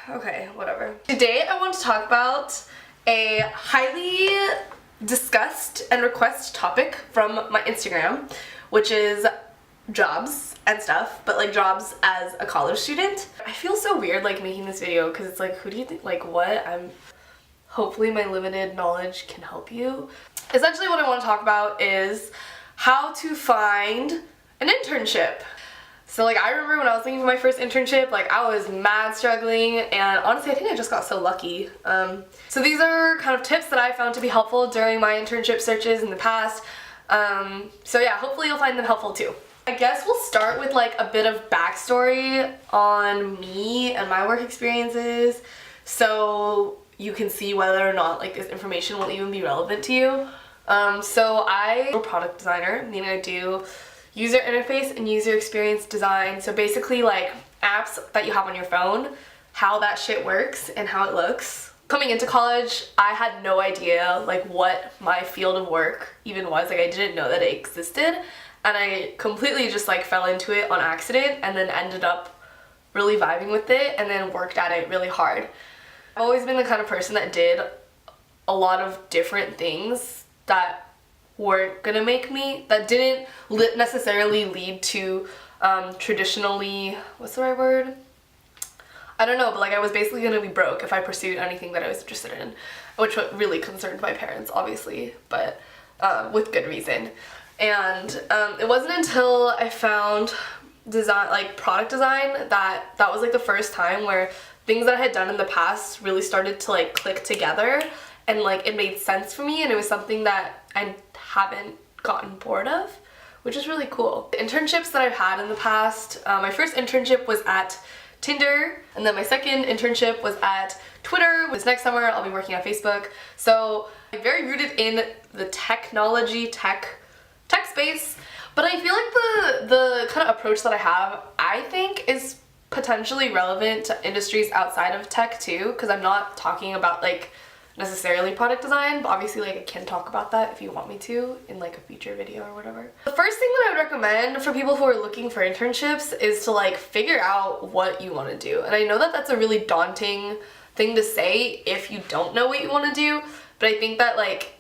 Okay, whatever. Today I want to talk about a highly discussed and requested topic from my Instagram, which is jobs and stuff, but like jobs as a college student. I feel so weird like making this video because it's like, who do you think, like what? Hopefully my limited knowledge can help you. Essentially what I want to talk about is how to find an internship. So like I remember when I was looking for my first internship, like I was mad struggling, and honestly I think I just got so lucky. So these are kind of tips that I found to be helpful during my internship searches in the past. So yeah, hopefully you'll find them helpful too. I guess we'll start with like a bit of backstory on me and my work experiences so you can see whether or not like this information will even be relevant to you. So I'm a product designer, meaning I do user interface and user experience design. So basically like apps that you have on your phone, how that shit works and how it looks. Coming into college, I had no idea like what my field of work even was. Like I didn't know that it existed, and I completely just like fell into it on accident and then ended up really vibing with it and then worked at it really hard. I've always been the kind of person that did a lot of different things that weren't gonna make me, that didn't necessarily lead to traditionally, what's the right word? I don't know, but like I was basically gonna be broke if I pursued anything that I was interested in, which really concerned my parents, obviously, but with good reason. And it wasn't until I found design, like product design, that was like the first time where things that I had done in the past really started to like click together, and like it made sense for me, and it was something that I haven't gotten bored of, which is really cool. The internships that I've had in the past, my first internship was at Tinder, and then my second internship was at Twitter. This next summer I'll be working on Facebook. So I'm very rooted in the technology, tech space, but I feel like the kind of approach that I have, I think is potentially relevant to industries outside of tech too, because I'm not talking about like necessarily product design, but obviously like I can talk about that if you want me to in like a future video or whatever. The first thing that I would recommend for people who are looking for internships is to like figure out what you want to do. And I know that that's a really daunting thing to say if you don't know what you want to do, but I think that like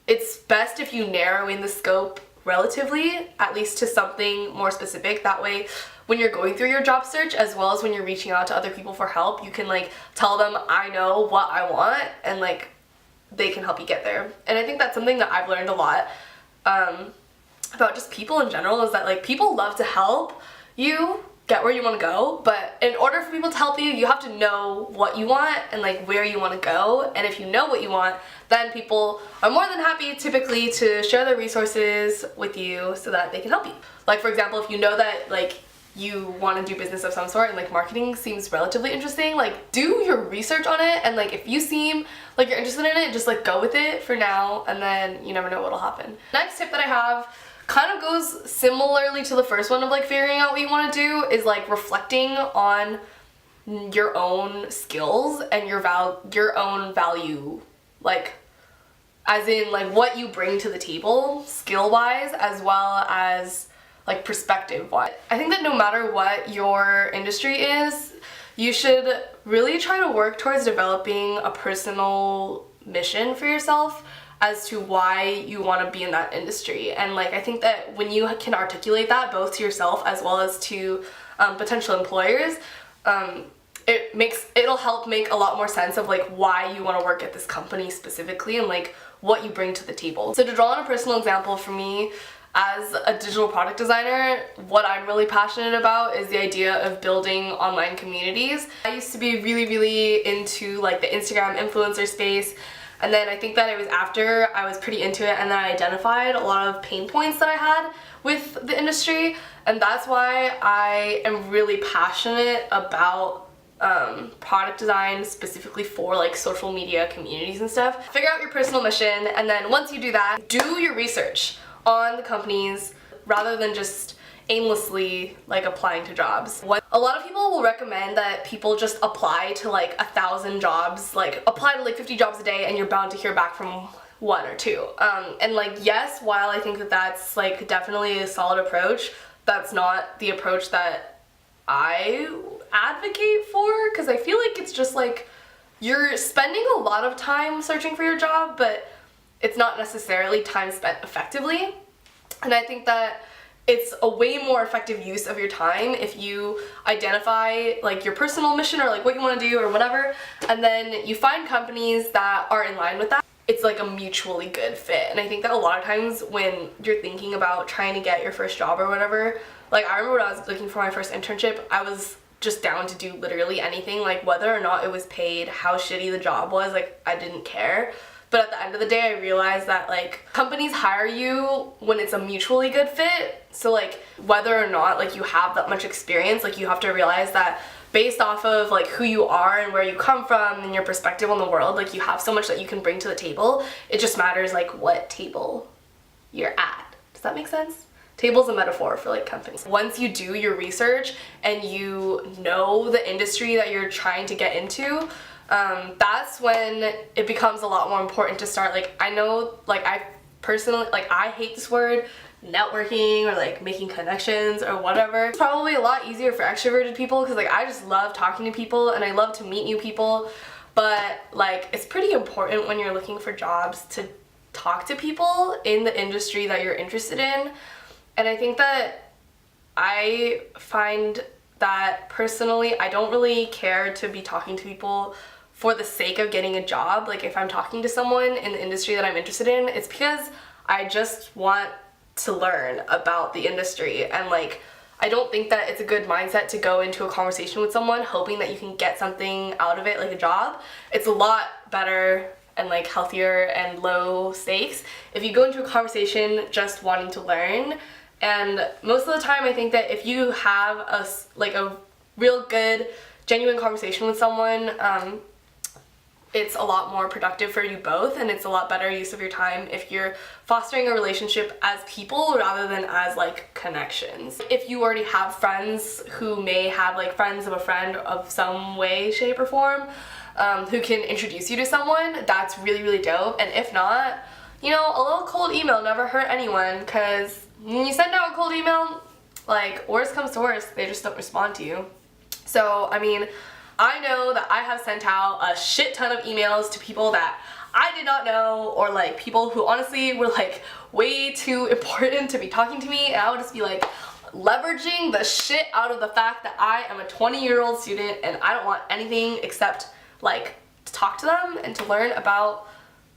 it's best if you narrow in the scope relatively, at least to something more specific. That way when you're going through your job search, as well as when you're reaching out to other people for help, you can like tell them, I know what I want, and like they can help you get there. And I think that's something that I've learned a lot about just people in general, is that like people love to help you get where you want to go, but in order for people to help you, you have to know what you want and like where you want to go. And if you know what you want, then people are more than happy typically to share their resources with you so that they can help you. Like for example, if you know that like you want to do business of some sort and like marketing seems relatively interesting, like do your research on it, and like if you seem like you're interested in it, just like go with it for now, and then you never know what'll happen. Next tip that I have kind of goes similarly to the first one of like figuring out what you want to do, is like reflecting on your own skills and your own value, like as in like what you bring to the table skill wise as well as like perspective wise. I think that no matter what your industry is, you should really try to work towards developing a personal mission for yourself as to why you want to be in that industry. And like I think that when you can articulate that both to yourself as well as to potential employers, it'll help make a lot more sense of like why you want to work at this company specifically and like what you bring to the table. So to draw on a personal example for me, as a digital product designer, what I'm really passionate about is the idea of building online communities. I used to be really into like the Instagram influencer space, and then I think that it was after I was pretty into it and then I identified a lot of pain points that I had with the industry, and that's why I am really passionate about product design specifically for like social media communities and stuff. Figure out your personal mission, and then once you do that, do your research on the companies rather than just aimlessly like applying to jobs. A lot of people will recommend that people just apply to like 1,000 jobs, like apply to like 50 jobs a day and you're bound to hear back from one or two. And like yes, while I think that that's like definitely a solid approach, that's not the approach that I advocate for, because I feel like it's just like you're spending a lot of time searching for your job, but it's not necessarily time spent effectively. And I think that it's a way more effective use of your time if you identify like your personal mission or like what you want to do or whatever, and then you find companies that are in line with that. It's like a mutually good fit. And I think that a lot of times when you're thinking about trying to get your first job or whatever, like I remember when I was looking for my first internship, I was just down to do literally anything, like whether or not it was paid, how shitty the job was, like I didn't care. But at the end of the day, I realized that like companies hire you when it's a mutually good fit. So like whether or not like you have that much experience, like you have to realize that based off of like who you are and where you come from and your perspective on the world, like you have so much that you can bring to the table. It just matters like what table you're at. Does that make sense? Table's a metaphor for like companies. Once you do your research and you know the industry that you're trying to get into, that's when it becomes a lot more important to start. Like I know, like I personally, like I hate this word, networking or like making connections or whatever. It's probably a lot easier for extroverted people because like I just love talking to people and I love to meet new people, but like it's pretty important when you're looking for jobs to talk to people in the industry that you're interested in. And I think that I find that personally I don't really care to be talking to people for the sake of getting a job. Like if I'm talking to someone in the industry that I'm interested in, it's because I just want to learn about the industry. And like I don't think that it's a good mindset to go into a conversation with someone hoping that you can get something out of it, like a job. It's a lot better and like healthier and low stakes if you go into a conversation just wanting to learn. And most of the time I think that if you have a real good genuine conversation with someone, it's a lot more productive for you both, and it's a lot better use of your time if you're fostering a relationship as people rather than as like connections. If you already have friends who may have like friends of a friend of some way, shape, or form, who can introduce you to someone, that's really, really dope. And if not, you know, a little cold email never hurt anyone, because when you send out a cold email, like worst comes to worst, they just don't respond to you. So, I mean, I know that I have sent out a shit ton of emails to people that I did not know, or like people who honestly were like way too important to be talking to me, and I would just be like leveraging the shit out of the fact that I am a 20-year-old student and I don't want anything except like to talk to them and to learn about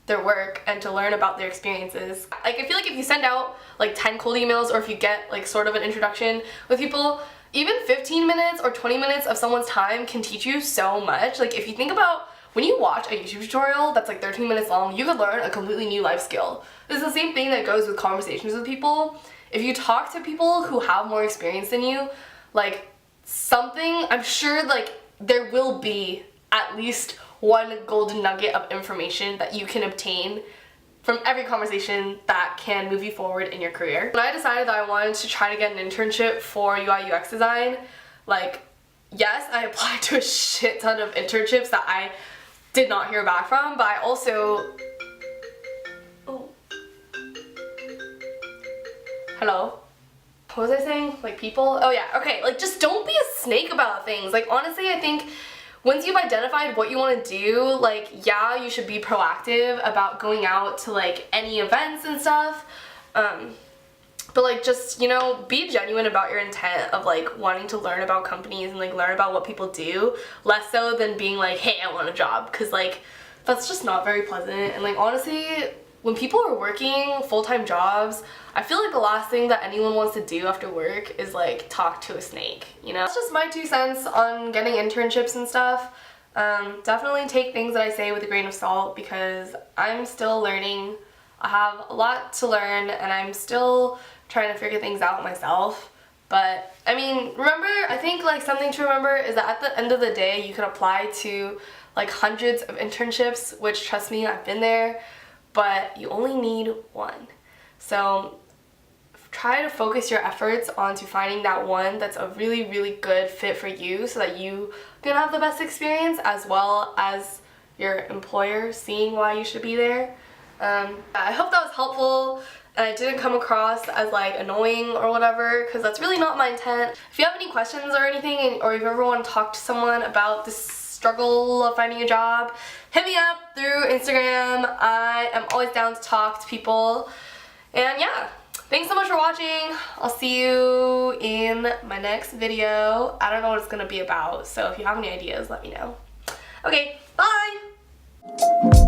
their work and to learn about their experiences. Like I feel like if you send out like 10 cold emails, or if you get like sort of an introduction with people, even 15 minutes or 20 minutes of someone's time can teach you so much. Like if you think about when you watch a YouTube tutorial that's like 13 minutes long, you could learn a completely new life skill. It's the same thing that goes with conversations with people. If you talk to people who have more experience than you, like something, I'm sure like there will be at least one golden nugget of information that you can obtain from every conversation that can move you forward in your career. When I decided that I wanted to try to get an internship for UI UX design, like yes, I applied to a shit ton of internships that I did not hear back from, but I also... Oh. Hello? What was I saying? Like people? Oh yeah, okay, like just don't be a snake about things. Like honestly, I think once you've identified what you want to do, like yeah, you should be proactive about going out to like any events and stuff. But like just, you know, be genuine about your intent of like wanting to learn about companies and like learn about what people do, less so than being like, hey, I want a job, because like that's just not very pleasant. And like honestly, when people are working full-time jobs, I feel like the last thing that anyone wants to do after work is like talk to a snake, you know? That's just my 2 cents on getting internships and stuff. Definitely take things that I say with a grain of salt, because I'm still learning. I have a lot to learn and I'm still trying to figure things out myself. But I mean, remember, I think like something to remember is that at the end of the day you can apply to like hundreds of internships, which trust me, I've been there, but you only need one. So try to focus your efforts onto finding that one that's a really, really good fit for you, so that you can have the best experience as well as your employer seeing why you should be there. I hope that was helpful, and I didn't come across as like annoying or whatever, because that's really not my intent. If you have any questions or anything, or if you ever want to talk to someone about this struggle of finding a job, hit me up through Instagram. I am always down to talk to people. And yeah, thanks so much for watching. I'll see you in my next video. I don't know what it's gonna be about, so if you have any ideas, let me know. Okay, bye!